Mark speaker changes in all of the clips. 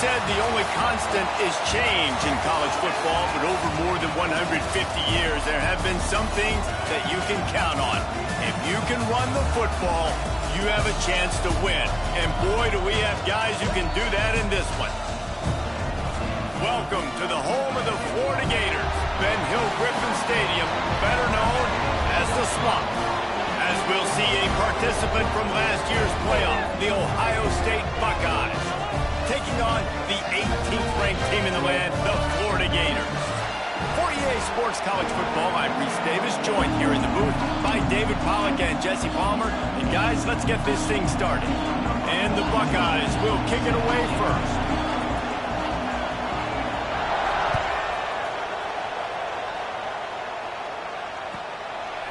Speaker 1: said the only constant is change in college football, but over more than 150 years, there have been some things that you can count on. If you can run the football, you have a chance to win. And boy, do we have guys who can do that in this one. Welcome to the home of the Florida Gators, Ben Hill Griffin Stadium, better known as the Swamp. As we'll see a participant from last year's playoff, the Ohio State Buckeyes, taking on the 18th ranked team in the land, the Florida Gators. For EA Sports College Football, I'm Reese Davis, joined here in the booth by David Pollack and Jesse Palmer. And guys, let's get this thing started. And the Buckeyes will kick it away first.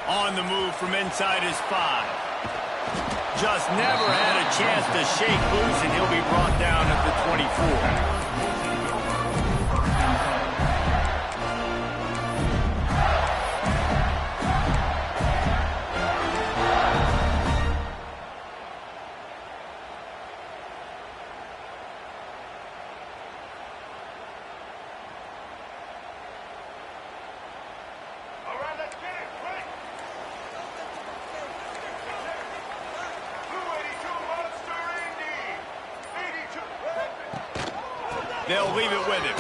Speaker 1: On the move from inside his 5. Just never had a chance to shake loose, and he'll be brought down at the 24. They'll leave it with him.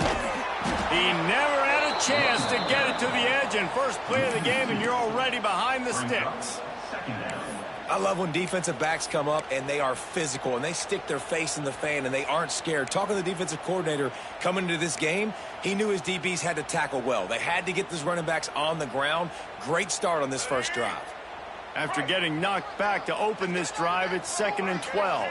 Speaker 1: He never had a chance to get it to the edge in first play of the game, and you're already behind the sticks.
Speaker 2: I love when defensive backs come up and they are physical and they stick their face in the fan and they aren't scared. Talking to the defensive coordinator coming into this game, he knew his DBs had to tackle well. They had to get these running backs on the ground. Great start on this first drive.
Speaker 1: After getting knocked back to open this drive, it's 2nd and 12.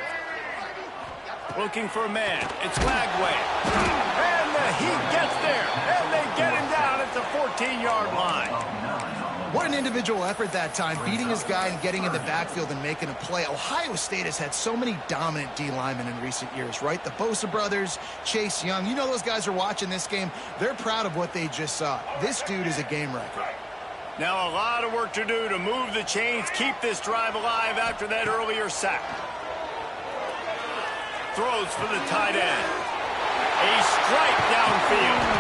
Speaker 1: Looking for a man. It's Lagway. And he gets there. And they get him down at the 14-yard line.
Speaker 3: What an individual effort that time, beating his guy and getting in the backfield and making a play. Ohio State has had so many dominant D linemen in recent years, right? The Bosa brothers, Chase Young. You know those guys are watching this game. They're proud of what they just saw. This dude is a game wrecker.
Speaker 1: Now a lot of work to do to move the chains, keep this drive alive after that earlier sack. Throws for the tight end. A strike downfield.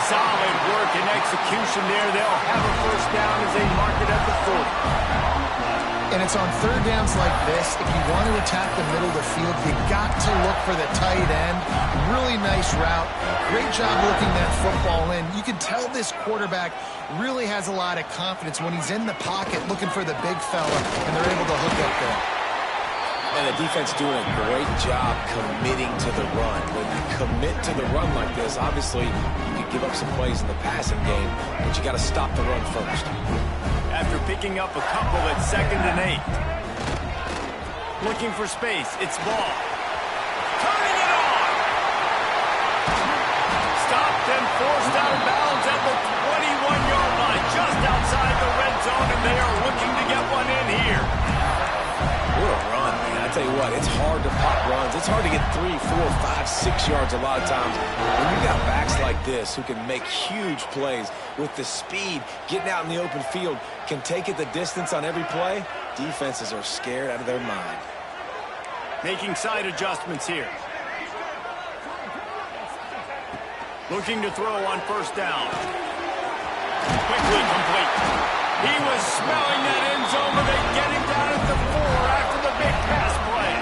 Speaker 1: Solid work and execution there. They'll have a first down as they mark it at the 40.
Speaker 3: And it's on third downs like this. If you want to attack the middle of the field, you got to look for the tight end. Really nice route. Great job looking that football in. You can tell this quarterback really has a lot of confidence when he's in the pocket looking for the big fella, and they're able to hook up there.
Speaker 2: And the defense doing a great job committing to the run. When you commit to the run like this, obviously you can give up some plays in the passing game, but you got to stop the run first.
Speaker 1: After picking up a couple at 2nd and 8. Looking for space. It's Ball. Turning it on. Stopped and forced out of bounds at the 21-yard line, just outside the red zone, and they are looking to get one in here.
Speaker 2: What a run, man. I tell you what, it's hard to pop runs. It's hard to get 3, 4, 5, 6 yards a lot of times. When you got backs like this who can make huge plays with the speed, getting out in the open field, can take it the distance on every play, defenses are scared out of their mind.
Speaker 1: Making side adjustments here. Looking to throw on first down. Quickly complete. He was smelling that end zone, but they get him down at the 4 after the big pass play.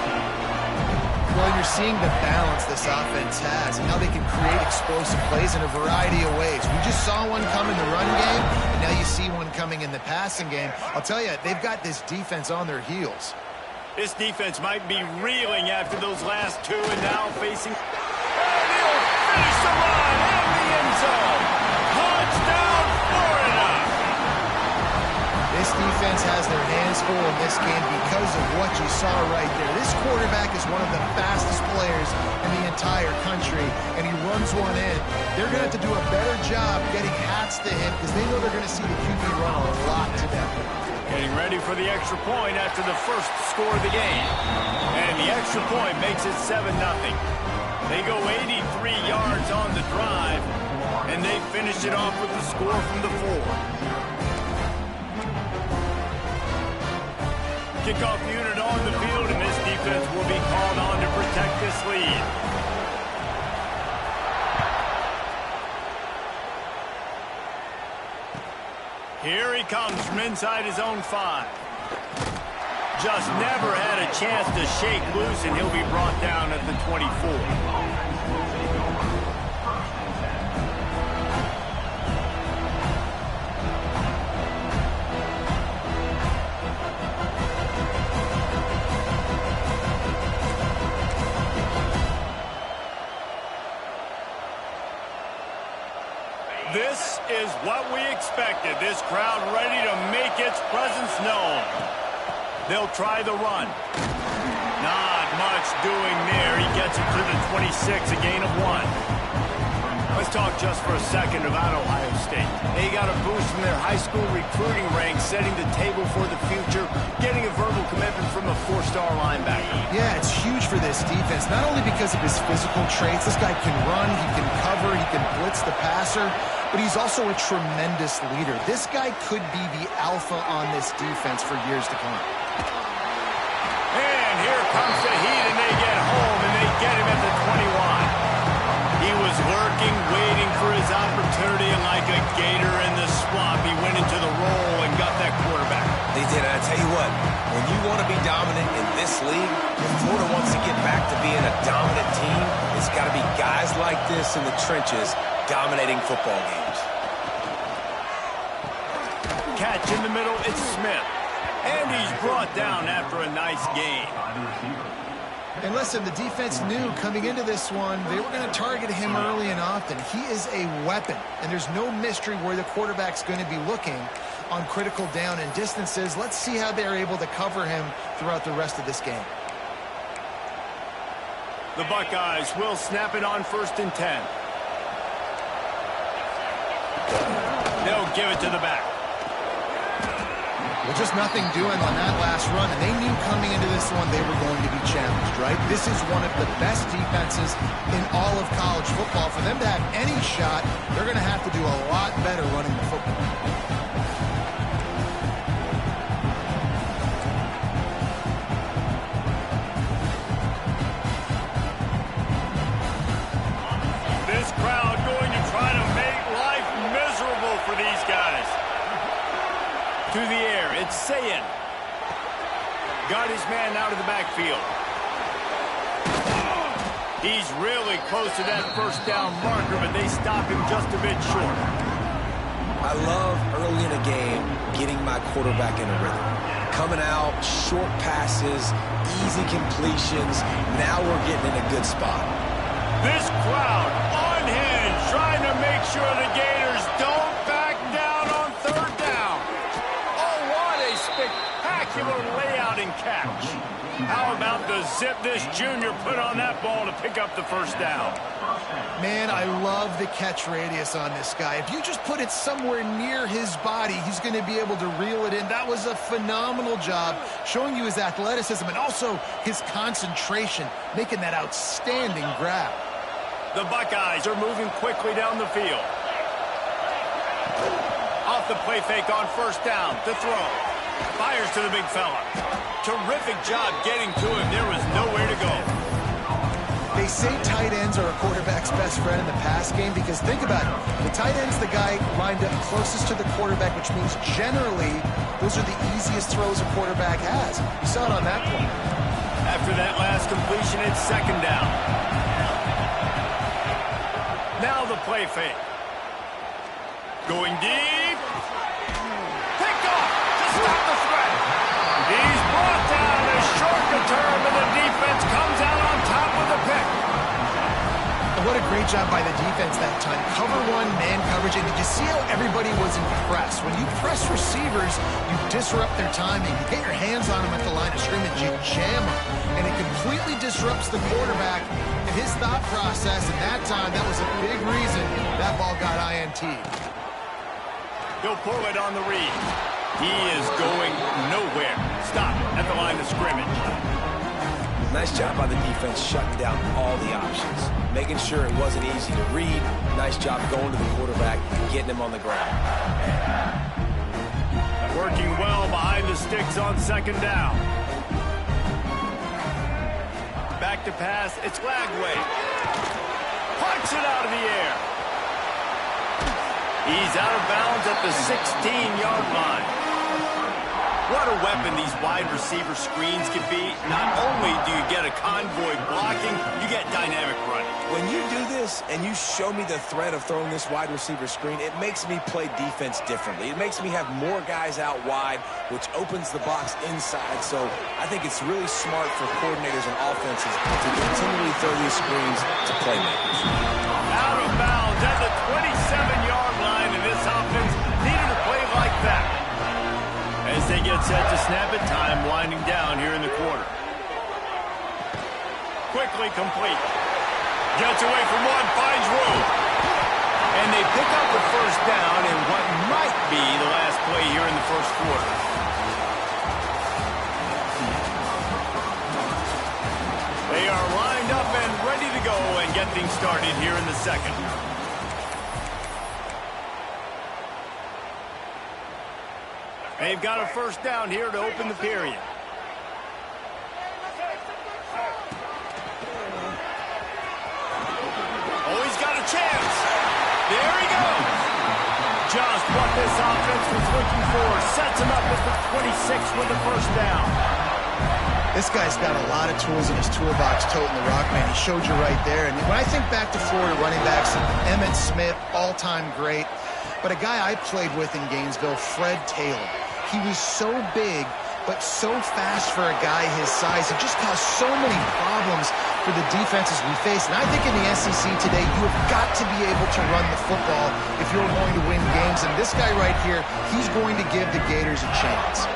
Speaker 3: Well, you're seeing the balance this offense has and how they can create explosive plays in a variety of ways. We just saw one come in the run game, and now you see one coming in the passing game. I'll tell you, they've got this defense on their heels.
Speaker 1: This defense might be reeling after those last two, and now facing... And he'll finish the run in the end zone. Touchdown, Florida!
Speaker 3: This defense has their hands full in this game because of what you saw right there. This quarterback is one of the fastest players in the entire country, and he runs one in. They're going to have to do a better job getting hats to him because they know they're going to see the QB run a lot to them.
Speaker 1: Getting ready for the extra point after the first score of the game. And the extra point makes it 7-0. They go 83 yards on the drive, and they finish it off with the score from the 4. Kickoff unit on the field, and this defense will be called on to protect this lead. Here he comes from inside his own 5. Just never had a chance to shake loose, and he'll be brought down at the 24. This is what we expected. This crowd ready to make its presence known. They'll try the run. Not much doing there. He gets it to the 26, a gain of 1. Let's talk just for a second about Ohio State. They got a boost from their high school recruiting ranks, setting the table for the future, getting a verbal commitment from a 4-star linebacker.
Speaker 3: Yeah, it's huge for this defense, not only because of his physical traits. This guy can run, he can cover, he can blitz the passer, but he's also a tremendous leader. This guy could be the alpha on this defense for years to come.
Speaker 1: And here comes the heat, and they get home, and they get him at the 21. He was lurking, waiting for his opportunity, and like a gator in the swamp, he went into the roll and got that quarterback.
Speaker 2: They did, and I tell you what, when you want to be dominant in this league, if Florida wants to get back to being a dominant team, it's got to be guys like this in the trenches dominating football games.
Speaker 1: Catch in the middle, it's Smith. And he's brought down after a nice game.
Speaker 3: And listen, the defense knew coming into this one, they were going to target him early and often. He is a weapon, and there's no mystery where the quarterback's going to be looking on critical down and distances. Let's see how they're able to cover him throughout the rest of this game.
Speaker 1: The Buckeyes will snap it on 1st and 10. They'll give it to the back.
Speaker 3: Well, just nothing doing on that last run, and they knew coming into this one they were going to be challenged, right? This is one of the best defenses in all of college football. For them to have any shot, they're going to have to do a lot better running the football.
Speaker 1: This crowd going to try to make life miserable for these guys. To the air, it's Sayin. Got his man out of the backfield. He's really close to that 1st down marker, but they stop him just a bit short.
Speaker 2: I love early in a game getting my quarterback in a rhythm. Coming out, short passes, easy completions. Now we're getting in a good spot.
Speaker 1: This crowd unhinged, trying to make sure the Gators don't back down on 3rd down. Oh, what a spectacular layout and catch. How about the zip this junior put on that ball to pick up the 1st down?
Speaker 3: Man, I love the catch radius on this guy. If you just put it somewhere near his body, he's going to be able to reel it in. That was a phenomenal job, showing you his athleticism and also his concentration, making that outstanding grab.
Speaker 1: The Buckeyes are moving quickly down the field. Off the play fake on 1st down to throw. Fires to the big fella. Terrific job getting to him. There was nowhere to go.
Speaker 3: They say tight ends are a quarterback's best friend in the pass game because think about it. The tight end's the guy lined up closest to the quarterback, which means generally those are the easiest throws a quarterback has. You saw it on that play.
Speaker 1: After that last completion, it's 2nd down. Now the play fake. Going deep. Picked off to stop the threat. He's brought down a short return, and the defense comes out on top with the pick.
Speaker 3: And what a great job by the defense that time. Cover 1, man coverage. And did you see how everybody was impressed? When you press receivers, you disrupt their timing. You get your hands on them at the line of scrimmage. You jam them. And it completely disrupts the quarterback and his thought process. And that time, that was a big reason that ball got INT'd.
Speaker 1: He'll pull it on the read. He is going nowhere. Stop at the line of scrimmage.
Speaker 2: Nice job by the defense shutting down all the options. Making sure it wasn't easy to read. Nice job going to the quarterback and getting him on the ground.
Speaker 1: Working well behind the sticks on 2nd down. Back to pass. It's Lagway. Punch it out of the air. He's out of bounds at the 16-yard line. What a weapon these wide receiver screens can be. Not only do you get a convoy blocking, you get dynamic running.
Speaker 2: When you do this and you show me the threat of throwing this wide receiver screen, it makes me play defense differently. It makes me have more guys out wide, which opens the box inside. So I think it's really smart for coordinators and offenses to continually throw these screens to playmakers.
Speaker 1: Out of bounds at the 27-yard line, and this offense needed a play like that. As they get set to snap it, time winding down here in the quarter. Quickly complete. Gets away from one, finds room. And they pick up the first down in what might be the last play here in the first quarter. They are lined up and ready to go and get things started here in the second. They've got a first down here to open the period. Oh, he's got a chance. There he goes. Just what this offense was looking for. Sets him up at the 26 with the first down.
Speaker 3: This guy's got a lot of tools in his toolbox toting the rock, man. He showed you right there. And when I think back to Florida running backs, Emmitt Smith, all-time great. But a guy I played with in Gainesville, Fred Taylor. He was so big, but so fast for a guy his size. It just caused so many problems for the defenses we face. And I think in the SEC today, you have got to be able to run the football if you're going to win games. And this guy right here, he's going to give the Gators a chance.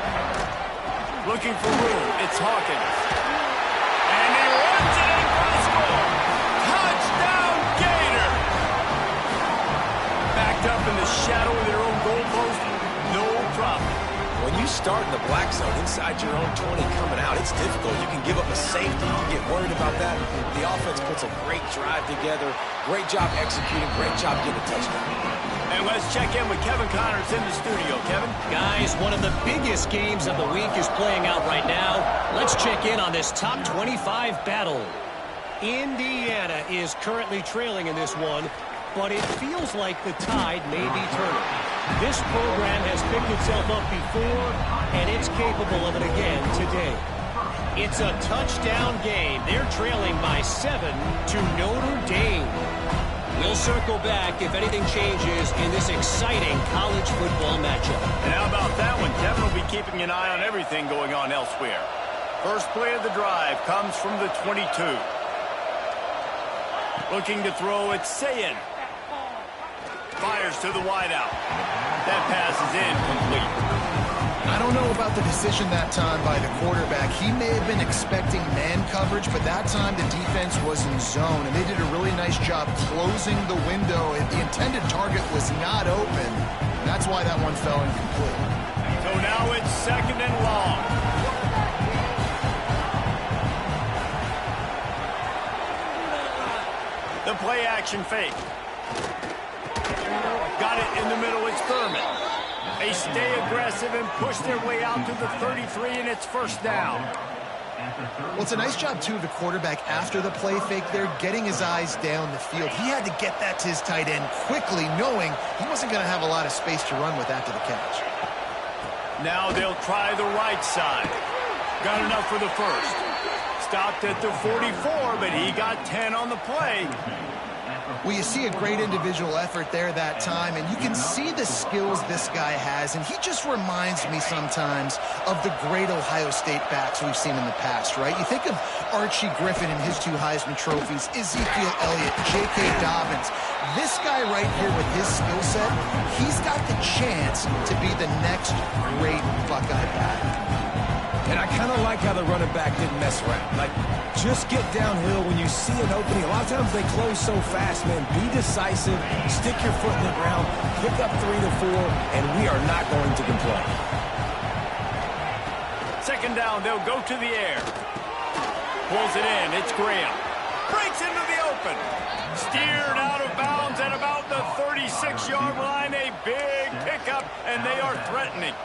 Speaker 1: Looking for room. It's Hawkins. And he runs it in for the score. Touchdown, Gator! Backed up in the shadow of their own goalpost. No problem.
Speaker 2: When you start in the black zone inside your own 20 coming out, it's difficult. You can give up a safety. You can get worried about that. The offense puts a great drive together. Great job executing. Great job getting a touchdown.
Speaker 1: And let's check in with Kevin Connors in the studio. Kevin?
Speaker 4: Guys, one of the biggest games of the week is playing out right now. Let's check in on this top 25 battle. Indiana is currently trailing in this one, but it feels like the tide may be turning. This program has picked itself up before, and it's capable of it again today. It's a touchdown game. They're trailing by 7 to Notre Dame. We'll circle back if anything changes in this exciting college football matchup.
Speaker 1: And how about that one? Kevin will be keeping an eye on everything going on elsewhere. First play of the drive comes from the 22. Looking to throw, it's Sayin. Fires to the wideout. That pass is incomplete.
Speaker 3: I don't know about the decision that time by the quarterback. He may have been expecting man coverage, but that time the defense was in zone, and they did a really nice job closing the window. The intended target was not open. That's why that one fell incomplete.
Speaker 1: So now it's second and long. The play action fake. Got it in the middle, it's Thurman. They stay aggressive and push their way out to the 33, and it's first down.
Speaker 3: Well, it's a nice job, too, of the quarterback after the play fake there, getting his eyes down the field. He had to get that to his tight end quickly, knowing he wasn't going to have a lot of space to run with after the catch.
Speaker 1: Now they'll try the right side. Got enough for the first. Stopped at the 44, but he got 10 on the play.
Speaker 3: Well, you see a great individual effort there that time, and you can see the skills this guy has, and he just reminds me sometimes of the great Ohio State backs we've seen in the past, right? You think of Archie Griffin and his 2 Heisman trophies, Ezekiel Elliott, J.K. Dobbins. This guy right here with his skill set, he's got the chance to be the next great Buckeye back.
Speaker 2: And I kind of like how the running back didn't mess around. Like, just get downhill when you see an opening. A lot of times they close so fast, man. Be decisive, stick your foot in the ground, pick up 3 to 4, and we are not going to complain.
Speaker 1: Second down, they'll go to the air. Pulls it in, it's Graham. Breaks into the open. Steered out of bounds at about the 36-yard line. A big pickup, and they are threatening.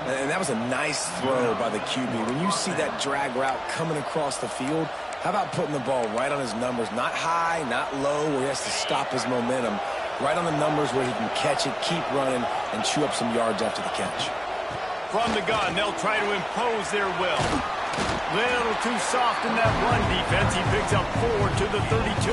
Speaker 2: And that was a nice throw by the QB. When you see that drag route coming across the field, how about putting the ball right on his numbers? Not high, not low, where he has to stop his momentum. right on the numbers where he can catch it, keep running, and chew up some yards after the catch.
Speaker 1: From the gun, they'll try to impose their will. Little too soft in that run defense. He picks up 4 to the 32.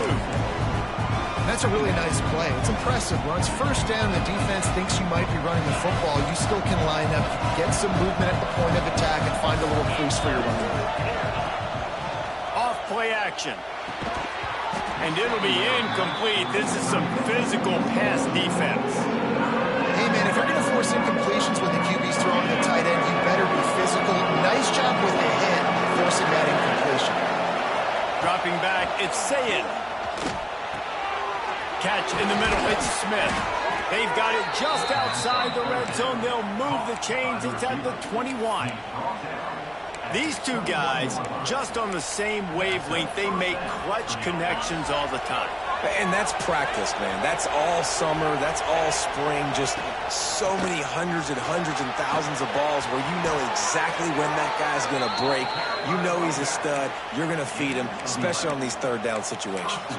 Speaker 3: That's a really nice play. It's impressive. Once first down, the defense thinks you might be running the football. You still can line up, get some movement at the point of attack, and find a little crease for your running back.
Speaker 1: Off play action. And it'll be incomplete. This is some physical pass defense.
Speaker 3: Hey, man, if you're going to force incompletions when the QB's throwing the tight end, you better be physical. Nice job with the hit, forcing that incompletion.
Speaker 1: Dropping back, it's Sayed. Catch in the middle, it's Smith. They've got it just outside the red zone. They'll move the chains. It's at the 21. These two guys, just on the same wavelength, they make clutch connections all the time.
Speaker 2: And that's practice, man. That's all summer. That's all spring. Just so many hundreds and thousands of balls where you know exactly when that guy's going to break. You know he's a stud. You're going to feed him, especially on these third down situations.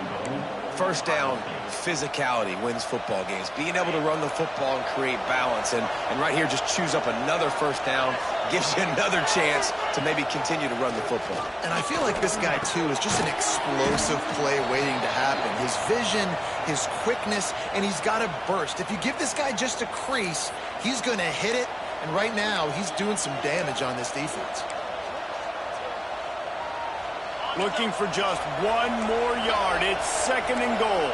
Speaker 2: First down, physicality wins football games. Being able to run the football and create balance. And right here, just choose up another first down, gives you another chance to maybe continue to run the football.
Speaker 3: And I feel like this guy, too, is just an explosive play waiting to happen. His vision, his quickness, and he's got a burst. If you give this guy just a crease, he's going to hit it. And right now, he's doing some damage on this defense.
Speaker 1: Looking for just one more yard. It's 2nd and goal.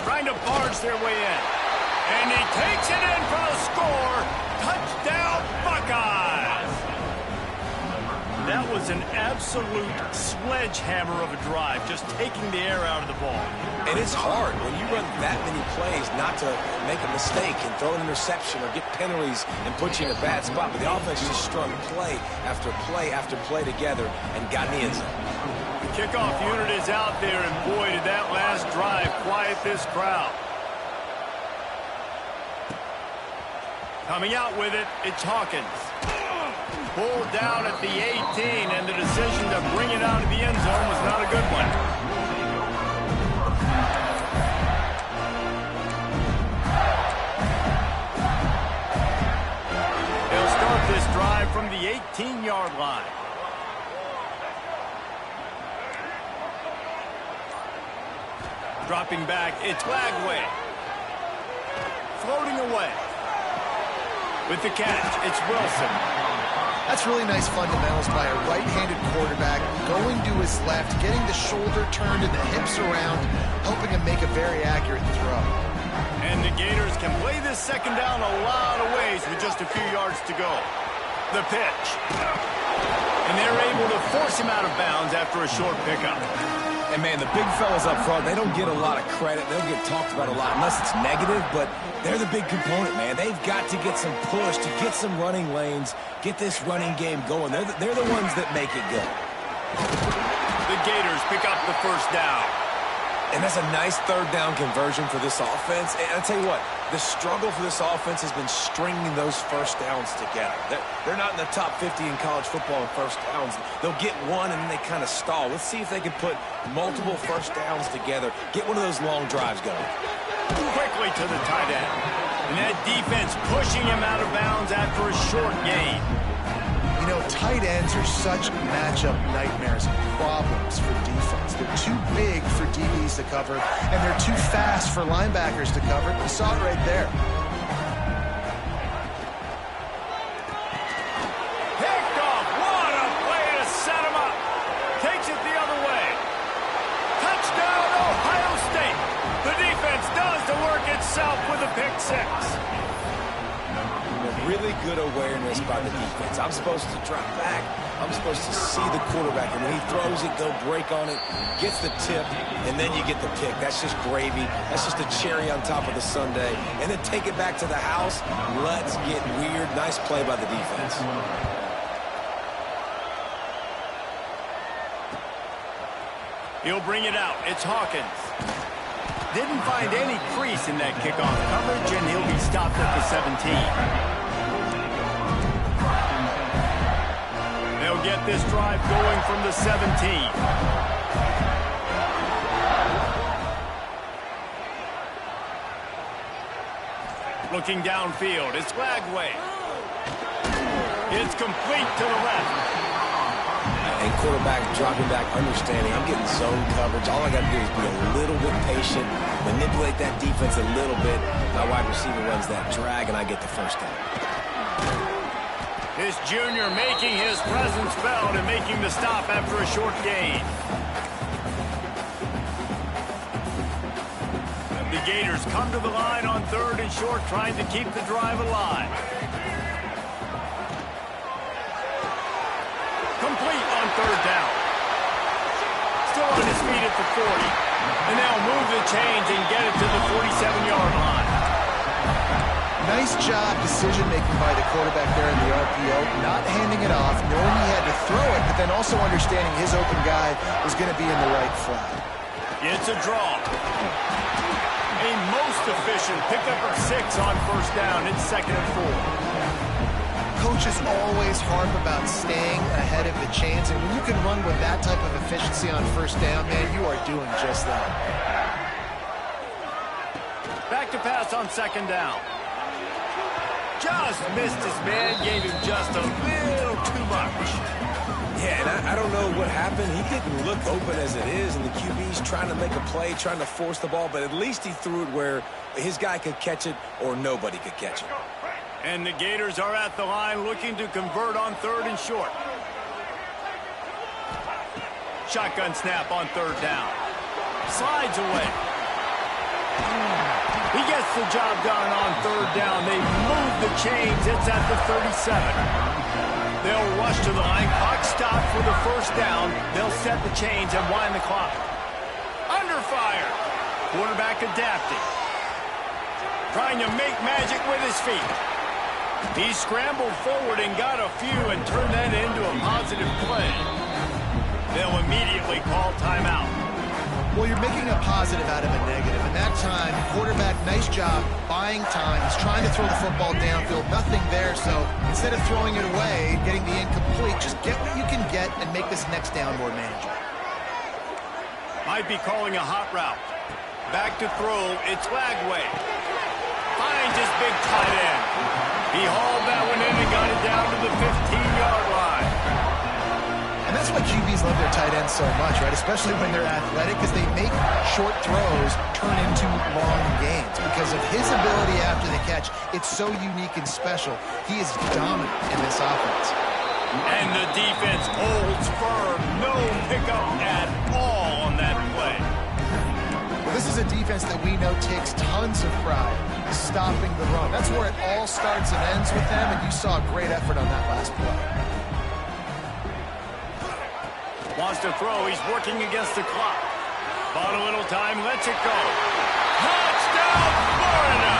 Speaker 1: Trying to barge their way in. And he takes it in for a score. Touchdown, Buckeyes. That was an absolute sledgehammer of a drive, just taking the air out of the ball.
Speaker 2: And it's hard when you run that many plays not to make a mistake and throw an interception or get penalties and put you in a bad spot. But the offense just strung play after play after play together and got in the end zone.
Speaker 1: The kickoff unit is out there, and boy, did that last drive quiet this crowd. Coming out with it, it's Hawkins. Pulled down at the 18, and the decision to bring it out of the end zone was not a good one. They'll start this drive from the 18-yard line. Dropping back, it's Lagway. Floating away. With the catch, it's Wilson.
Speaker 3: That's really nice fundamentals by a right-handed quarterback, going to his left, getting the shoulder turned and the hips around, helping him make a very accurate throw.
Speaker 1: And the Gators can play this second down a lot of ways with just a few yards to go. The pitch. And they're able to force him out of bounds after a short pickup.
Speaker 2: And, man, the big fellas up front, they don't get a lot of credit. They don't get talked about a lot unless it's negative, but they're the big component, man. They've got to get some push, to get some running lanes, get this running game going. They're the ones that make it go.
Speaker 1: The Gators pick up the first down.
Speaker 2: And that's a nice third down conversion for this offense. And I'll tell you what, the struggle for this offense has been stringing those first downs together. They're not in the top 50 in college football in first downs. They'll get one and then they kind of stall. Let's see if they can put multiple first downs together, get one of those long drives going.
Speaker 1: Quickly to the tight end. And that defense pushing him out of bounds after a short gain.
Speaker 3: You know, tight ends are such matchup nightmares and problems for defense. They're too big for DBs to cover, and they're too fast for linebackers to cover. You saw it right there.
Speaker 1: Picked off. What a play to set him up. Takes it the other way. Touchdown, Ohio State. The defense does the work itself with a pick six.
Speaker 2: Really good awareness by the defense. I'm supposed to drop back. I'm supposed to see the quarterback. And when he throws it, go break on it, gets the tip, and then you get the pick. That's just gravy. That's just a cherry on top of the sundae. And then take it back to the house. Let's get weird. Nice play by the defense.
Speaker 1: He'll bring it out. It's Hawkins. Didn't find any crease in that kickoff coverage, and he'll be stopped at the 17. They'll get this drive going from the 17. Looking downfield, it's Lagway. It's complete to the left.
Speaker 2: And quarterback dropping back, understanding I'm getting zone coverage. All I got to do is be a little bit patient, manipulate that defense a little bit. My wide receiver runs that drag, and I get the first down.
Speaker 1: This junior making his presence felt and making the stop after a short gain. The Gators come to the line on 3rd and short, trying to keep the drive alive. Complete on 3rd down. Still on his feet at the 40. And they'll move the chains and get it to the 47-yard line.
Speaker 3: Nice job decision-making by the quarterback there in the RPO, not handing it off, knowing he had to throw it, but then also understanding his open guy was going to be in the right flat.
Speaker 1: It's a draw. A most efficient pickup of 6 on 1st down. It's 2nd and 4.
Speaker 3: Coaches always harp about staying ahead of the chains, and when you can run with that type of efficiency on 1st down, man, you are doing just that.
Speaker 1: Back to pass on 2nd down. Just missed his man, gave him just a little too much.
Speaker 2: Yeah, and I don't know what happened. He didn't look open as it is, and the QB's trying to make a play, trying to force the ball, but at least he threw it where his guy could catch it or nobody could catch it.
Speaker 1: And the Gators are at the line looking to convert on 3rd and short. Shotgun snap on 3rd down. Slides away. He gets the job done on 3rd down. They move the chains. It's at the 37. They'll rush to the line. Clock stopped for the 1st down. They'll set the chains and wind the clock. Under fire. Quarterback adapting. Trying to make magic with his feet. He scrambled forward and got a few and turned that into a positive play. They'll immediately call timeout.
Speaker 3: Well, you're making a positive out of a negative, and that time, quarterback, nice job, buying time. He's trying to throw the football downfield, nothing there, so instead of throwing it away, getting the incomplete, just get what you can get and make this next down more manageable.
Speaker 1: Might be calling a hot route. Back to throw, it's Lagway. Finds his big tight end. He hauled that one in and got it down to the 15-yard line.
Speaker 3: And that's why QBs love their tight ends so much, right? Especially when they're athletic, because they make short throws turn into long gains. Because of his ability after the catch, it's so unique and special. He is dominant in this offense.
Speaker 1: And the defense holds firm. No pickup at all on that play.
Speaker 3: Well, this is a defense that we know takes tons of pride stopping the run. That's where it all starts and ends with them, and you saw a great effort on that last play.
Speaker 1: Wants to throw. He's working against the clock. Bought a little time. Lets it go. Touchdown, Florida!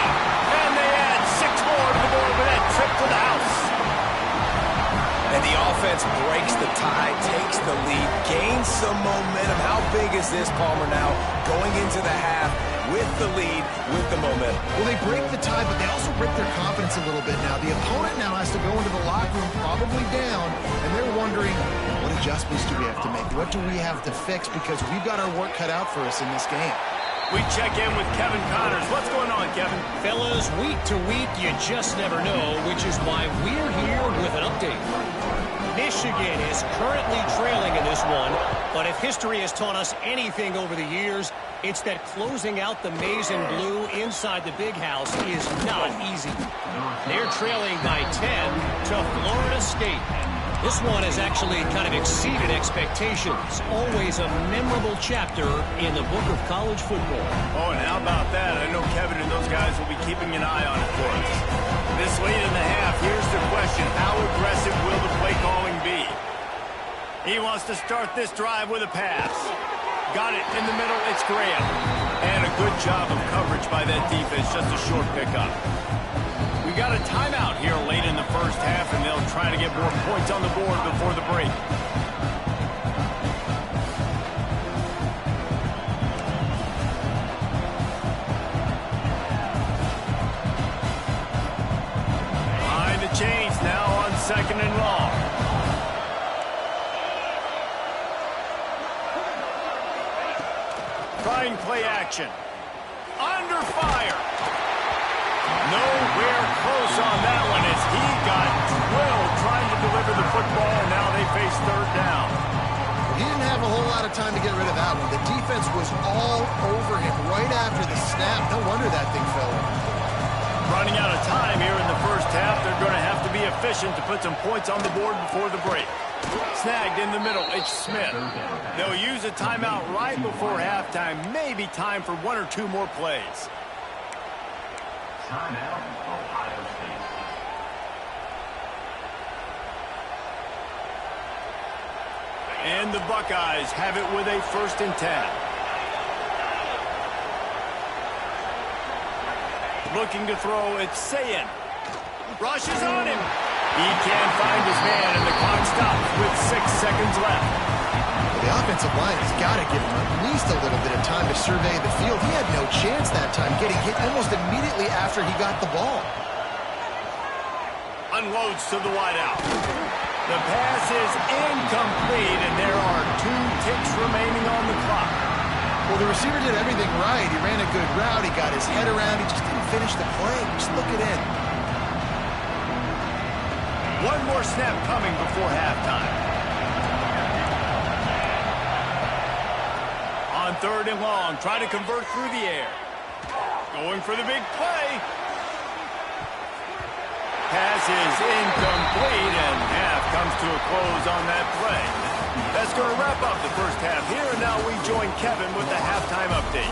Speaker 1: And they add 6 more to the board with that trip to the house.
Speaker 2: And the offense breaks the tie, takes the lead, gains some momentum. How big is this, Palmer, now going into the half with the lead, with the momentum?
Speaker 3: Well, they break the tie, but they also break their confidence a little bit now. The opponent now has to go into the locker room probably down, and they're wondering, what adjustments do we have to make? What do we have to fix? Because we've got our work cut out for us in this game.
Speaker 1: We check in with Kevin Connors. What's going on, Kevin?
Speaker 4: Fellas, week to week, you just never know, which is why we're here with an update. Michigan is currently trailing in this one, but if history has taught us anything over the years, it's that closing out the maize and blue inside the big house is not easy. They're trailing by 10 to Florida State. This one has actually kind of exceeded expectations. Always a memorable chapter in the book of college football.
Speaker 1: Oh, and how about that? I know Kevin and those guys will be keeping an eye on it for us. This late in the half, here's the question. How aggressive will the play calling be? He wants to start this drive with a pass. Got it in the middle. It's Graham. And a good job of coverage by that defense. Just a short pickup. We got a timeout here late in the first half, and they'll try to get more points on the board before the break. Behind the chains now on 2nd and long. Trying play action. Under fire. No the football, and now they face third down.
Speaker 3: He didn't have a whole lot of time to get rid of that one. The defense was all over him right after the snap. No wonder that thing fell.
Speaker 1: Running out of time here in the first half. They're going to have to be efficient to put some points on the board before the break. Snagged in the middle. It's Smith. They'll use a timeout right before halftime. Maybe time for one or two more plays.
Speaker 5: Timeout, Ohio State.
Speaker 1: And the Buckeyes have it with a 1st and 10. Looking to throw, it's Sayin. Rushes on him. He can't find his man, and the clock stops with 6 seconds left.
Speaker 3: The offensive line has got to give him at least a little bit of time to survey the field. He had no chance that time, getting hit almost immediately after he got the ball.
Speaker 1: Unloads to the wideout. The pass is incomplete, and there are 2 ticks remaining on the clock.
Speaker 3: Well, the receiver did everything right. He ran a good route. He got his head around. He just didn't finish the play. Just look it in.
Speaker 1: One more snap coming before halftime. On 3rd and long, try to convert through the air. Going for the big play. Pass is incomplete, and half comes to a close on that play. That's going to wrap up the first half here, and now we join Kevin with the halftime update.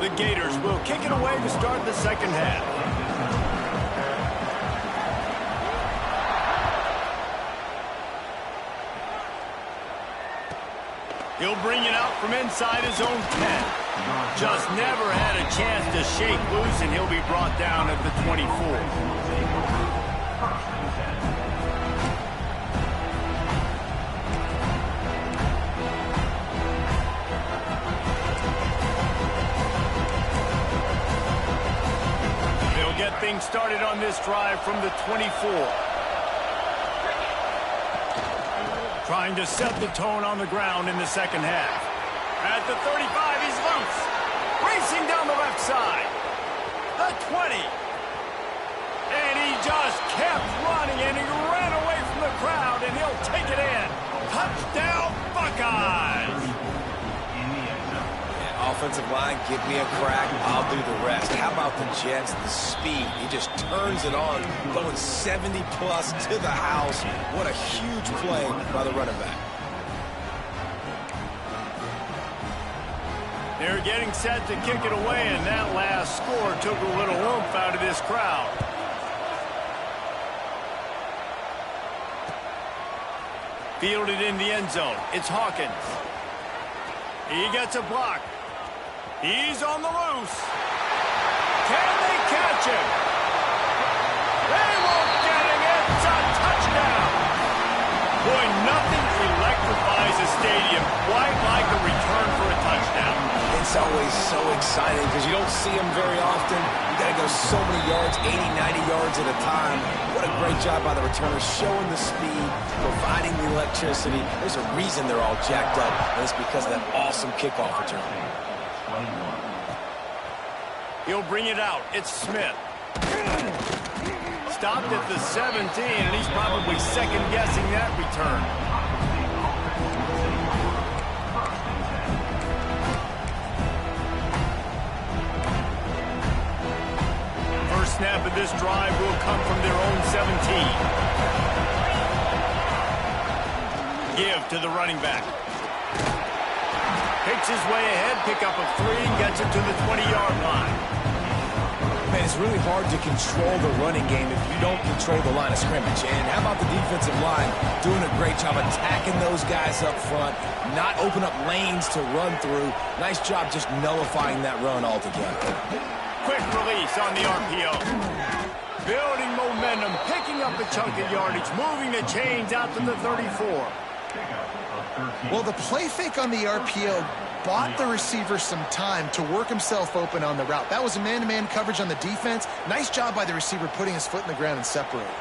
Speaker 1: The Gators will kick it away to start the second half. He'll bring it out from inside his own 10. Just never had a chance to shake loose, and he'll be brought down at the 24. Get things started on this drive from the 24. Trying to set the tone on the ground in the second half. At the 35, he's loose. Racing down the left side. The 20. And he just kept running, and he ran away from the crowd, and he'll take it in. Touchdown, Buckeyes!
Speaker 2: Offensive line, give me a crack, I'll do the rest. How about the Jets, the speed? He just turns it on, going 70-plus to the house. What a huge play by the running back.
Speaker 1: They're getting set to kick it away, and that last score took a little oomph out of this crowd. Fielded in the end zone. It's Hawkins. He gets a block. He's on the loose. Can they catch him? They won't get him. It's a touchdown. Boy, nothing electrifies a stadium quite like a return for a touchdown.
Speaker 2: It's always so exciting because you don't see them very often. You got to go so many yards, 80, 90 yards at a time. What a great job by the returners, showing the speed, providing the electricity. There's a reason they're all jacked up, and it's because of that awesome kickoff return.
Speaker 1: He'll bring it out. It's Smith. Stopped at the 17, and he's probably second-guessing that return. First snap of this drive will come from their own 17. Give to the running back. Picks his way ahead, pick up a 3, and gets it to the 20-yard line.
Speaker 2: Man, it's really hard to control the running game if you don't control the line of scrimmage. And how about the defensive line doing a great job attacking those guys up front, not open up lanes to run through. Nice job just nullifying that run altogether.
Speaker 1: Quick release on the RPO. Building momentum, picking up a chunk of yardage, moving the chains out to the 34.
Speaker 3: Well, the play fake on the RPO bought the receiver some time to work himself open on the route. That was a man-to-man coverage on the defense. Nice job by the receiver putting his foot in the ground and separating.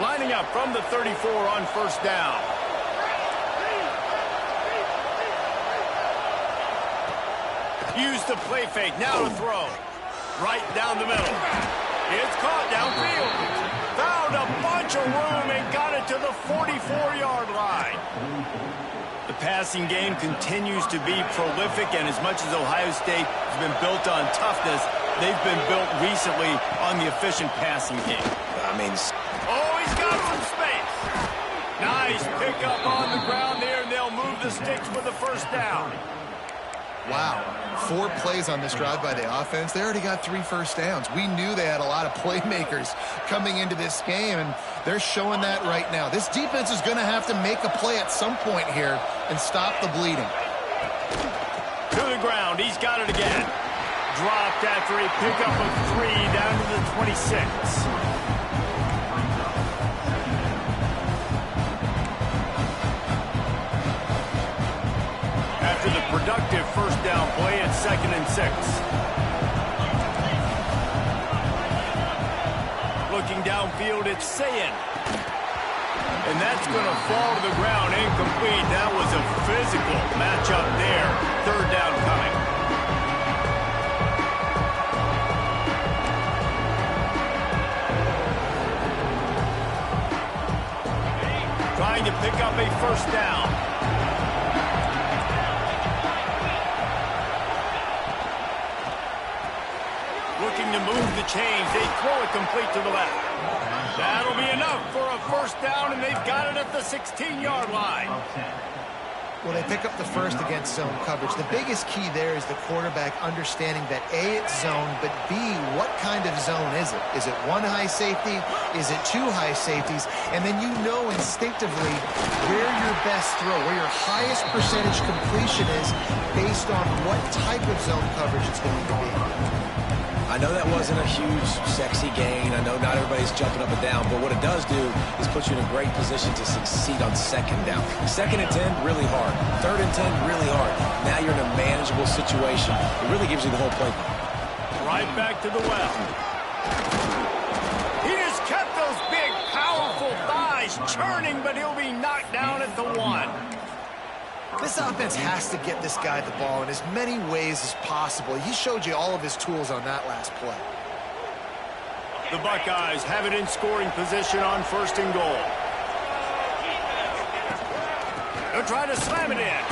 Speaker 1: Lining up from the 34 on first down. Use the play fake. Now to throw. Right down the middle. It's caught downfield. Found a bunch of room and got it to the 44-yard line. The passing game continues to be prolific, and as much as Ohio State has been built on toughness, they've been built recently on the efficient passing game.
Speaker 2: I mean...
Speaker 1: Oh, he's got some space. Nice pickup on the ground there, and they'll move the sticks with the first down.
Speaker 3: Wow, 4 plays on this drive by the offense. They already got 3 first downs. We knew they had a lot of playmakers coming into this game, and they're showing that right now. This defense is going to have to make a play at some point here and stop the bleeding.
Speaker 1: To the ground. He's got it again. Dropped after a pickup of 3 down to the 26. After the productive first down play, it's 2nd and 6. Looking downfield, it's Sayin. And that's going to fall to the ground, incomplete. That was a physical matchup there. 3rd down coming. Trying to pick up a first down. Looking to move the chains. They throw it complete to the left. That'll be enough for a first down, and they've got it at the 16-yard line.
Speaker 3: Well, they pick up the first against zone coverage. The biggest key there is the quarterback understanding that A, it's zone, but B, what kind of zone is it? Is it 1 high safety? Is it 2 high safeties? And then you know instinctively where your best throw, where your highest percentage completion is based on what type of zone coverage it's going to be.
Speaker 2: I know that wasn't a huge, sexy gain. I know not everybody's jumping up and down, but what it does do is put you in a great position to succeed on 2nd down. 2nd and 10, really hard. 3rd and 10, really hard. Now you're in a manageable situation. It really gives you the whole playbook.
Speaker 1: Right back to the well. He just kept those big, powerful thighs churning, but he'll be knocked down at the 1.
Speaker 3: This offense has to get this guy the ball in as many ways as possible. He showed you all of his tools on that last play.
Speaker 1: The Buckeyes have it in scoring position on 1st and goal. They'll try to slam it in.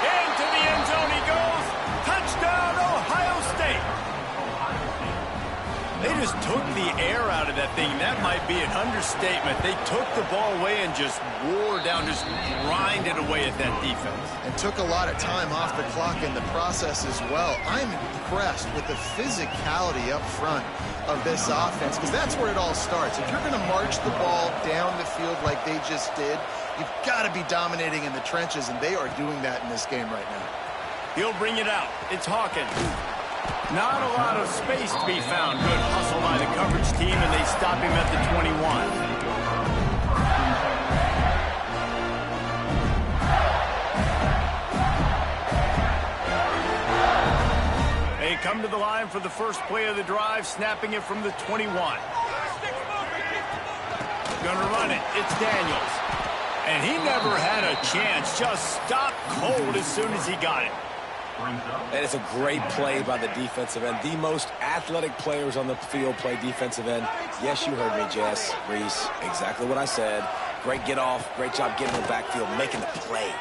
Speaker 1: Into the end zone he goes. Touchdown, Ohio State. They just took the air out of that thing. That might be an understatement. They took the ball away and just wore down, just grinded away at that defense.
Speaker 3: And took a lot of time off the clock in the process as well. I'm impressed with the physicality up front of this offense, because that's where it all starts. If you're going to march the ball down the field like they just did, you've got to be dominating in the trenches, and they are doing that in this game right now.
Speaker 1: He'll bring it out. It's Hawkins. Not a lot of space to be found. Good hustle by the coverage team, and they stop him at the 21. They come to the line for the first play of the drive, snapping it from the 21. Gonna run it. It's Daniels. And he never had a chance. Just stopped cold as soon as he got it.
Speaker 2: And it's a great play by the defensive end. The most athletic players on the field play defensive end. Yes, you heard me, Jess, Reese. Exactly what I said. Great get off. Great job getting in the backfield, making the play.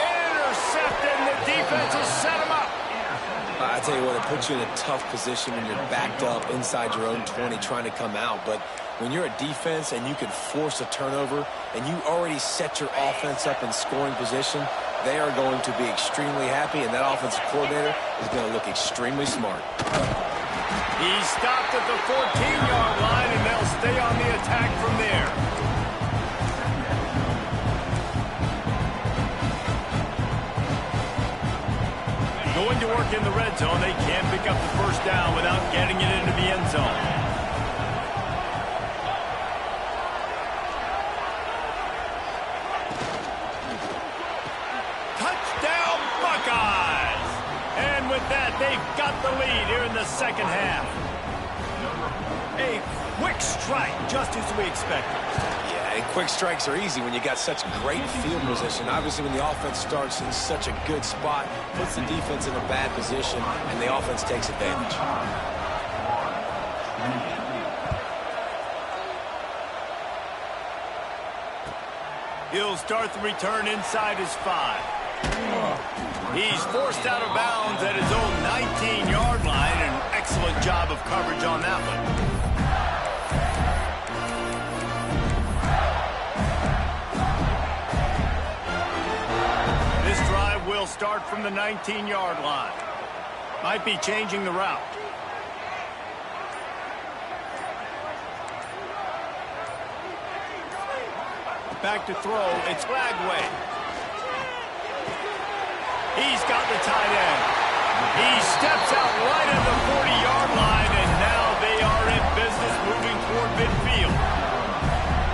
Speaker 1: Intercepted, and the defense has set him up.
Speaker 2: I tell you what, it puts you in a tough position when you're backed up inside your own 20 trying to come out. But when you're a defense and you can force a turnover and you already set your offense up in scoring position, they are going to be extremely happy, and that offensive coordinator is going to look extremely smart.
Speaker 1: He stopped at the 14-yard line, and they'll stay on the attack from there. Going to work in the red zone. They can't pick up the first down without getting it into the end zone. Touchdown, Buckeyes! And with that, they've got the lead here in the second half. A quick strike, just as we expected.
Speaker 2: Yeah, And quick strikes are easy when you got such great field position. Obviously, when the offense starts in such a good spot, puts the defense in a bad position, and the offense takes advantage.
Speaker 1: He'll start the return inside his 5. He's forced out of bounds at his own 19-yard line. An excellent job of coverage on that one. Will start from the 19-yard line. Might be changing the route. Back to throw. It's Flagway. He's got the tight end. He steps out right at the 40-yard line, and now they are in business moving toward midfield.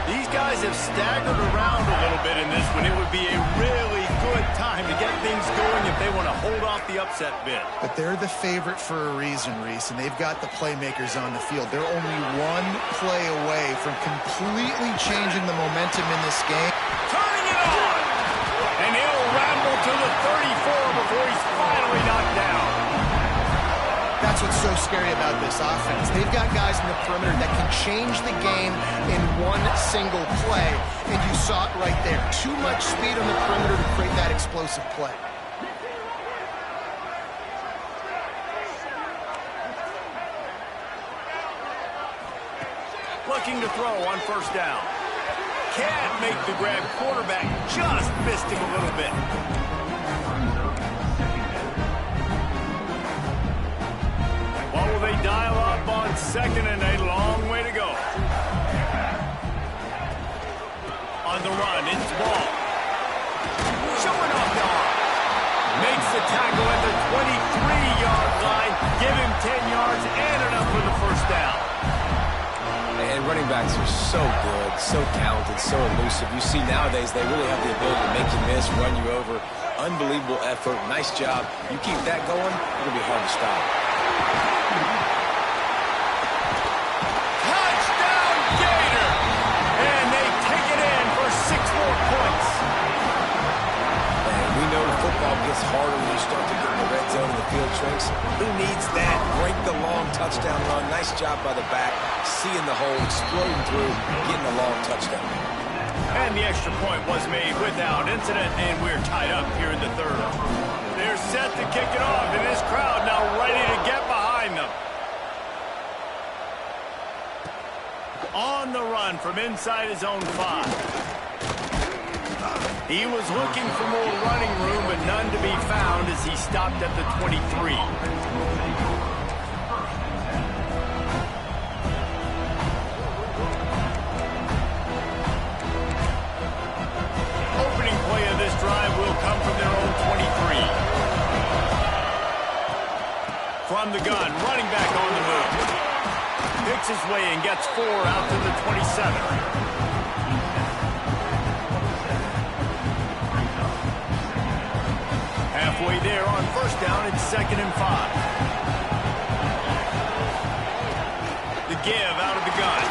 Speaker 1: These guys have staggered around a little bit in this one. It would be a really good time to get things going if they want to hold off the upset bid.
Speaker 3: But they're the favorite for a reason, Reese, and they've got the playmakers on the field. They're only one play away from completely changing the momentum in this game.
Speaker 1: Turning it on! And he'll ramble to the 34 before he's finally knocked down.
Speaker 3: That's what's so scary about this offense. They've got guys in the perimeter that can change the game in one single play, and you saw it right there. Too much speed on the perimeter to create that explosive play.
Speaker 1: Looking to throw on first down. Can't make the grab. Quarterback just missed him a little bit. What will they dial up on second and a long way to go? On the run, it's Ball. Showing off the arm. Makes the tackle at the 23-yard line. Give him 10 yards and enough for the first down.
Speaker 2: And running backs are so good, so talented, so elusive. You see nowadays they really have the ability to make you miss, run you over. Unbelievable effort. Nice job. You keep that going, it'll be hard to stop.
Speaker 1: Touchdown, Gator! And they take it in for 6 more points.
Speaker 2: And we know football gets harder when you start to get in the red zone and the field shrinks. Who needs that? Break the long touchdown run. Nice job by the back. Seeing the hole, exploding through, getting a long touchdown.
Speaker 1: And the extra point was made without incident, and we're tied up here in the third. They're set to kick it off, and this crowd now ready to get behind them. On the run from inside his own 5. He was looking for more running room, but none to be found as he stopped at the 23. Opening play of this drive will come from their own 23. From the gun, running back on the move. Picks his way and gets 4 out to the 27. Halfway there on first down, it's 2nd and 5. The give out of the gun.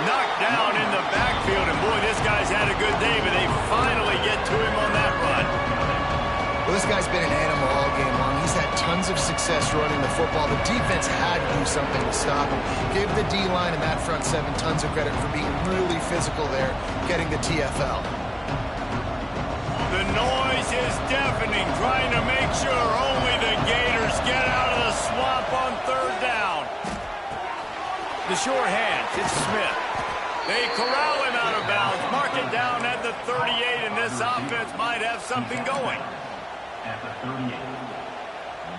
Speaker 1: Knocked down in the backfield, and boy, this guy's had a good day, but they finally get to him on that run.
Speaker 3: Well, this guy's been an animal all game long. He's had tons of success running the football. The defense had to do something to stop him. Give the D-line and that front 7 tons of credit for being really physical there, getting the TFL.
Speaker 1: The noise is deafening, trying to make sure only the Gators get out of the swamp on third down. The short hands, it's Smith. They corral him out of bounds, mark it down at the 38, and this offense might have something going.
Speaker 5: At the 38.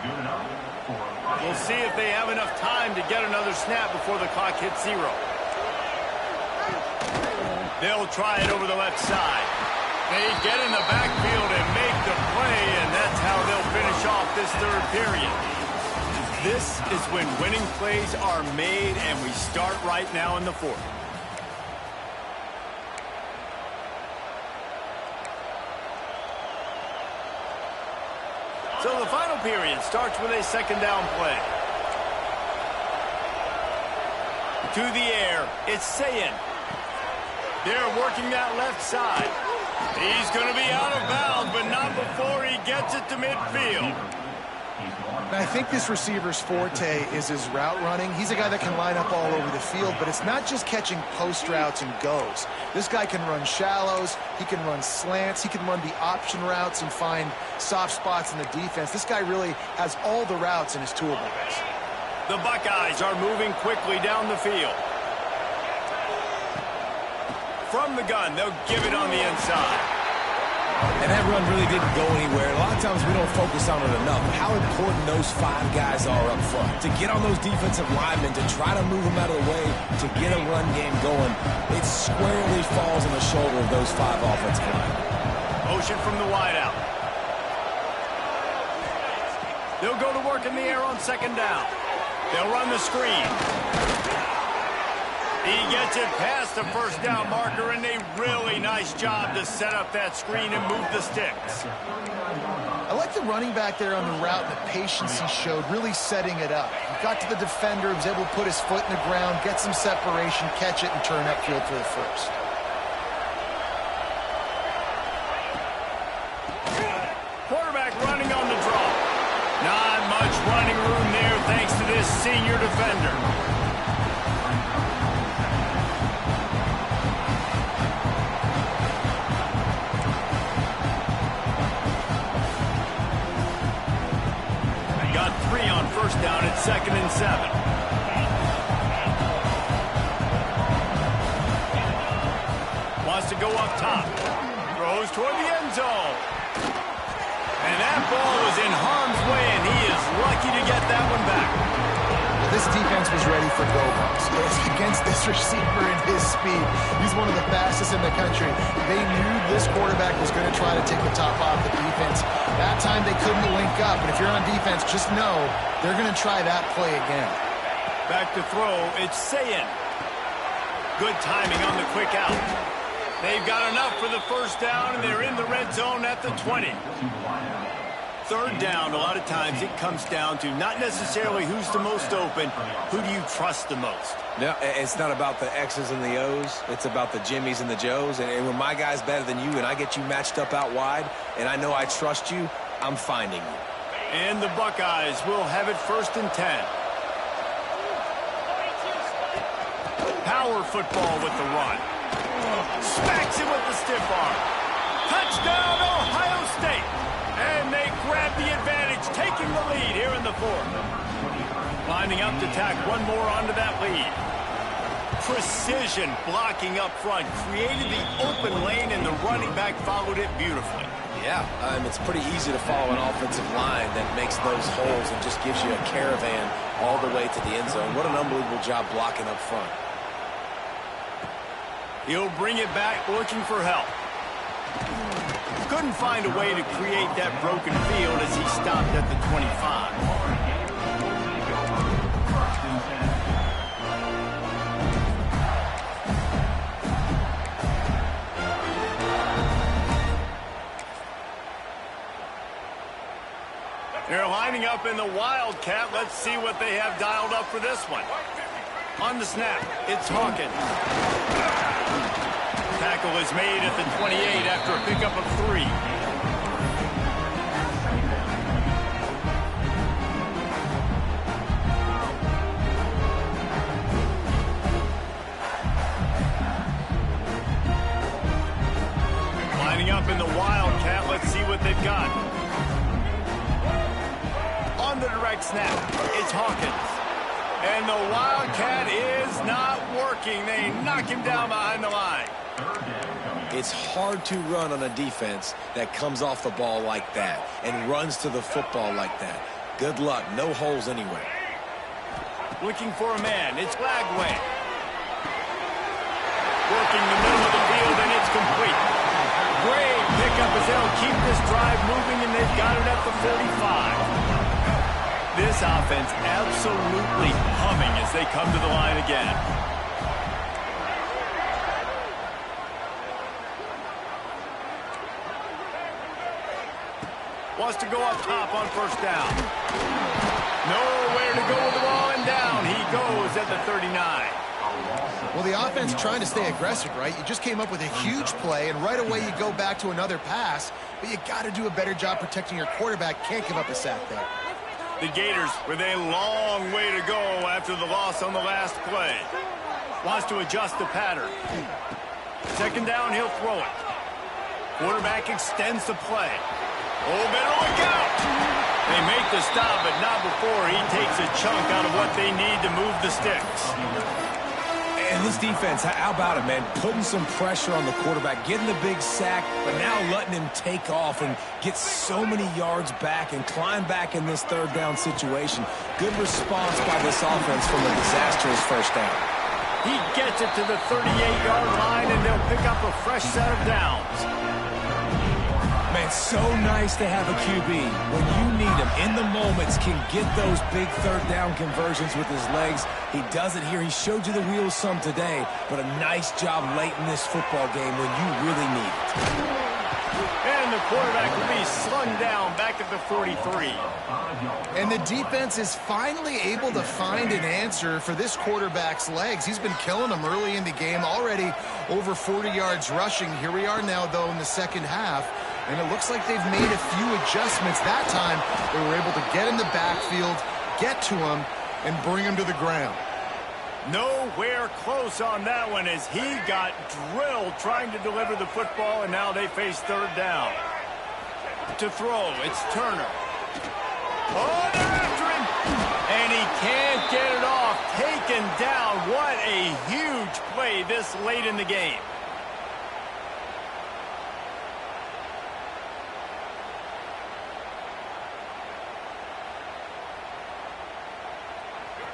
Speaker 5: Good enough for...
Speaker 1: We'll see if they have enough time to get another snap before the clock hits 0. They'll try it over the left side. They get in the backfield and make the play, and that's how they'll finish off this third period. This is when winning plays are made, and we start right now in the 4th. So the final period starts with a 2nd down play. To the air, it's Sayin. They're working that left side. He's going to be out of bounds, but not before he gets it to midfield.
Speaker 3: And I think this receiver's forte is his route running. He's a guy that can line up all over the field, but it's not just catching post routes and goes. This guy can run shallows, he can run slants, he can run the option routes and find soft spots in the defense. This guy really has all the routes in his toolbox.
Speaker 1: The Buckeyes are moving quickly down the field. From the gun, they'll give it on the inside.
Speaker 2: And that run really didn't go anywhere. A lot of times we don't focus on it enough. How important those 5 guys are up front. To get on those defensive linemen, to try to move them out of the way, to get a run game going, it squarely falls on the shoulder of those 5 offensive linemen.
Speaker 1: Motion from the wideout. They'll go to work in the air on second down. They'll run the screen. He gets it past the first down marker, and a really nice job to set up that screen and move the sticks.
Speaker 3: I like the running back there on the route and the patience he showed, really setting it up. He got to the defender, was able to put his foot in the ground, get some separation, catch it, and turn upfield for the first.
Speaker 1: Quarterback running on the draw. Not much running room there thanks to this senior defender. First down at 2nd and 7. Wants to go up top. Throws toward the end zone. And that ball was in harm's way, and he is lucky to get that one back.
Speaker 3: This defense was ready for go-balls. Against this receiver and his speed, he's one of the fastest in the country. They knew this quarterback was going to try to take the top off the defense. That time they couldn't link up, and if you're on defense, just know they're going to try that play again.
Speaker 1: Back to throw, it's Sayin. Good timing on the quick out. They've got enough for the first down, and they're in the red zone at the 20. Third down, a lot of times it comes down to not necessarily who's the most open, who do you trust the most?
Speaker 2: No, it's not about the X's and the O's. It's about the Jimmies and the Joes. And when my guy's better than you and I get you matched up out wide and I know I trust you, I'm finding you.
Speaker 1: And the Buckeyes will have it 1st and 10. Power football with the run. Smacks him with the stiff arm. Touchdown, Ohio State. And they grab the advantage, taking the lead here in the 4th. Lining up to tack one more onto that lead. Precision blocking up front, created the open lane, and the running back followed it beautifully.
Speaker 2: Yeah, it's pretty easy to follow an offensive line that makes those holes and just gives you a caravan all the way to the end zone. What an unbelievable job blocking up front.
Speaker 1: He'll bring it back, looking for help. Couldn't find a way to create that broken field as he stopped at the 25. They're lining up in the Wildcat. Let's see what they have dialed up for this one. On the snap, it's Hawkins. Tackle is made at the 28 after a pickup of 3. Lining up in the Wildcat. Let's see what they've got. On the direct snap, it's Hawkins. And the Wildcat is not working. They knock him down behind the line.
Speaker 2: It's hard to run on a defense that comes off the ball like that and runs to the football like that. Good luck. No holes anywhere.
Speaker 1: Looking for a man. It's Lagway. Working the middle of the field, and it's complete. Great pickup as they'll keep this drive moving, and they've got it at the 45. This offense absolutely humming as they come to the line again. Wants to go up top on first down. Nowhere to go with the ball, and down he goes at the 39.
Speaker 3: Well, the offense trying to stay aggressive, right? You just came up with a huge play, and right away you go back to another pass, but you got to do a better job protecting your quarterback. Can't give up a sack there.
Speaker 1: The Gators with a long way to go after the loss on the last play. Wants to adjust the pattern. Second down, he'll throw it. Quarterback extends the play. Oh, better look out! They make the stop, but not before he takes a chunk out of what they need to move the sticks.
Speaker 2: And this defense, how about it, man? Putting some pressure on the quarterback, getting the big sack, but now letting him take off and get so many yards back and climb back in this third down situation. Good response by this offense from a disastrous first down.
Speaker 1: He gets it to the 38-yard line, and they'll pick up a fresh set of downs.
Speaker 2: Man, so nice to have a QB. When you need him in the moments, can get those big third down conversions with his legs. He does it here. He showed you the wheels some today, but a nice job late in this football game when you really need it.
Speaker 1: And the quarterback will be slung down back at the 43.
Speaker 3: And the defense is finally able to find an answer for this quarterback's legs. He's been killing them early in the game, already over 40 yards rushing. Here we are now, though, in the second half. And it looks like they've made a few adjustments. That time, they were able to get in the backfield, get to him, and bring him to the ground.
Speaker 1: Nowhere close on that one as he got drilled trying to deliver the football, and now they face third down. To throw, it's Turner. Oh, they're after him! And he can't get it off. Taken down. What a huge play this late in the game.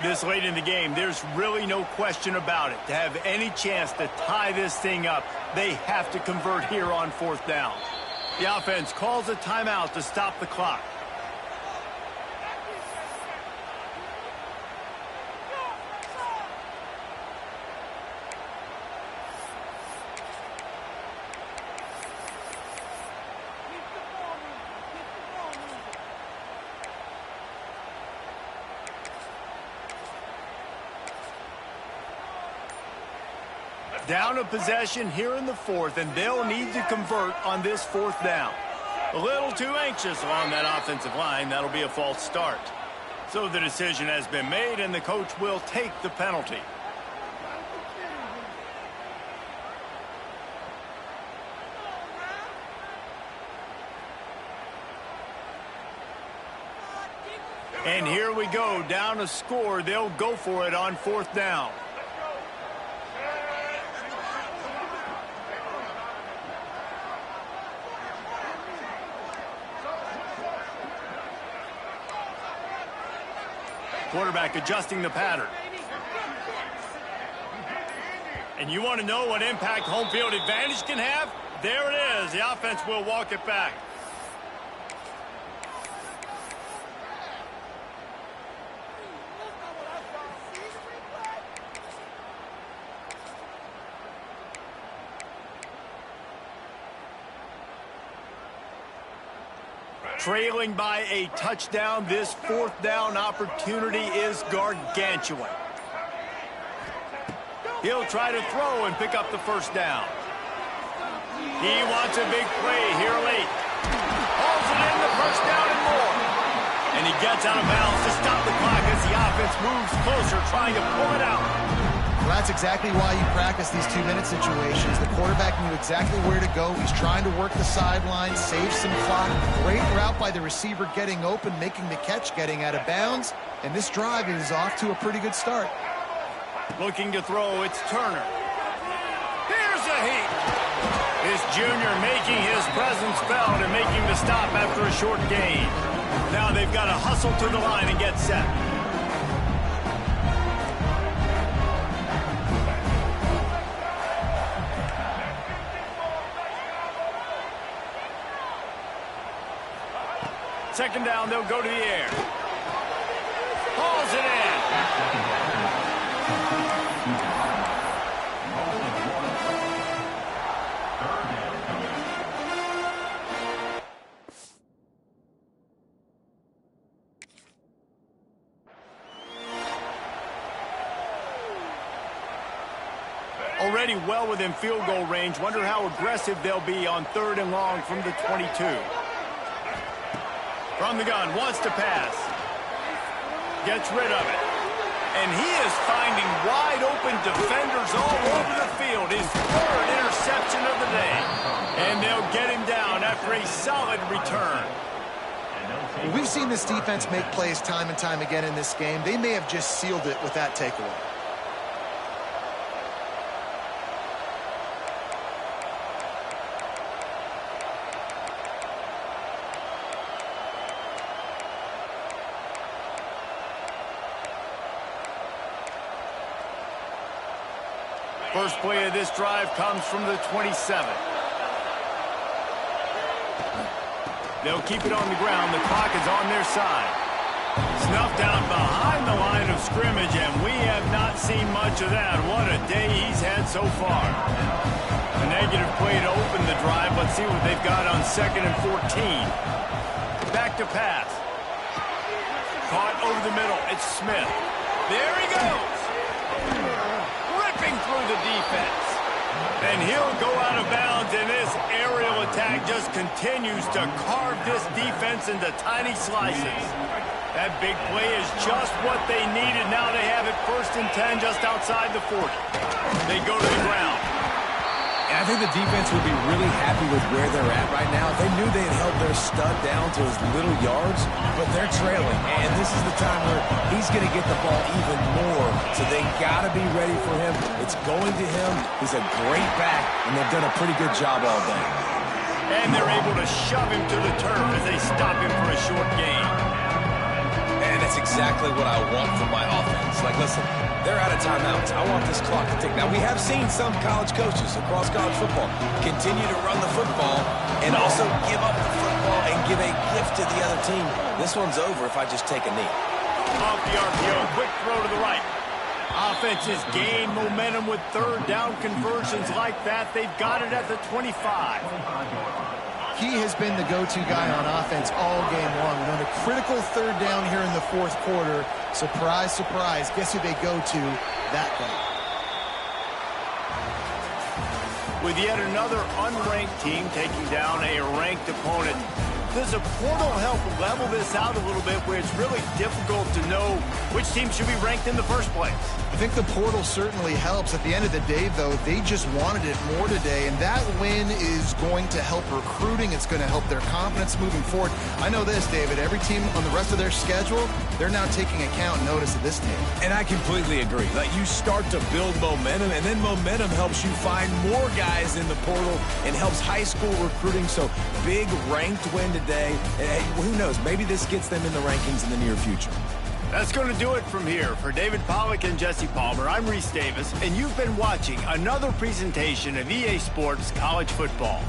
Speaker 1: This late in the game, there's really no question about it. To have any chance to tie this thing up, they have to convert here on fourth down. The offense calls a timeout to stop the clock. Down a possession here in the fourth, and they'll need to convert on this fourth down. A little too anxious along that offensive line. That'll be a false start. So the decision has been made, and the coach will take the penalty. And here we go, down a score. They'll go for it on fourth down. Quarterback adjusting the pattern. And you want to know what impact home field advantage can have? There it is. The offense will walk it back. Trailing by a touchdown, this fourth down opportunity is gargantuan. He'll try to throw and pick up the first down. He wants a big play here late. Hauls it in, the first down and more. And he gets out of bounds to stop the clock as the offense moves closer, trying to pull it out.
Speaker 3: Well, that's exactly why you practice these two-minute situations. The quarterback knew exactly where to go. He's trying to work the sideline, save some clock. Great route by the receiver getting open, making the catch, getting out of bounds. And this drive is off to a pretty good start.
Speaker 1: Looking to throw, it's Turner. Here's a heat. This junior making his presence felt and making the stop after a short gain. Now they've got to hustle to the line and get set. Second down, they'll go to the air. Hauls it in. pretty well within field goal range. Wonder how aggressive they'll be on 3rd and long from the 22. From the gun, wants to pass. Gets rid of it. And he is finding wide open defenders all over the field. His 3rd interception of the day. And they'll get him down after a solid return.
Speaker 3: We've seen this defense make plays time and time again in this game. They may have just sealed it with that takeaway.
Speaker 1: First play of this drive comes from the 27. They'll keep it on the ground. The clock is on their side. Snuffed out behind the line of scrimmage, and we have not seen much of that. What a day he's had so far. A negative play to open the drive. Let's see what they've got on 2nd and 14. Back to pass. Caught over the middle. It's Smith. There he goes. Ripping through the defense. And he'll go out of bounds, and this aerial attack just continues to carve this defense into tiny slices. That big play is just what they needed. Now they have it 1st and 10 just outside the 40. They go to the ground.
Speaker 2: And I think the defense would be really happy with where they're at right now. They knew they had held their stud down to his little yards, but they're trailing. And this is the time where he's going to get the ball even more. So they got to be ready for him. It's going to him. He's a great back, and they've done a pretty good job all day.
Speaker 1: And they're able to shove him to the turf as they stop him for a short gain.
Speaker 2: And that's exactly what I want from my offense. Like, listen, they're out of timeouts. I want this clock to tick. Now, we have seen some college coaches across college football continue to run the football and also give up the football and give a gift to the other team. This one's over if I just take a knee.
Speaker 1: Off the RPO, quick throw to the right. Offenses gain momentum with 3rd down conversions like that. They've got it at the 25.
Speaker 3: He has been the go-to guy on offense all game long. And on a critical 3rd down here in the 4th quarter, surprise, surprise, guess who they go to? That guy.
Speaker 1: With yet another unranked team taking down a ranked opponent, does a portal help level this out a little bit where it's really difficult to know which team should be ranked in the first place?
Speaker 3: I think the portal certainly helps. At the end of the day, though, they just wanted it more today, and that win is going to help recruiting. It's going to help their confidence moving forward. I know this, David, every team on the rest of their schedule, they're now taking account and notice of this team.
Speaker 2: And I completely agree. Like, you start to build momentum, and then momentum helps you find more guys in the portal and helps high school recruiting. So big ranked win today. And who knows, maybe this gets them in the rankings in the near future.
Speaker 1: That's going to do it from here. For David Pollack and Jesse Palmer, I'm Reese Davis, and you've been watching another presentation of EA Sports College Football.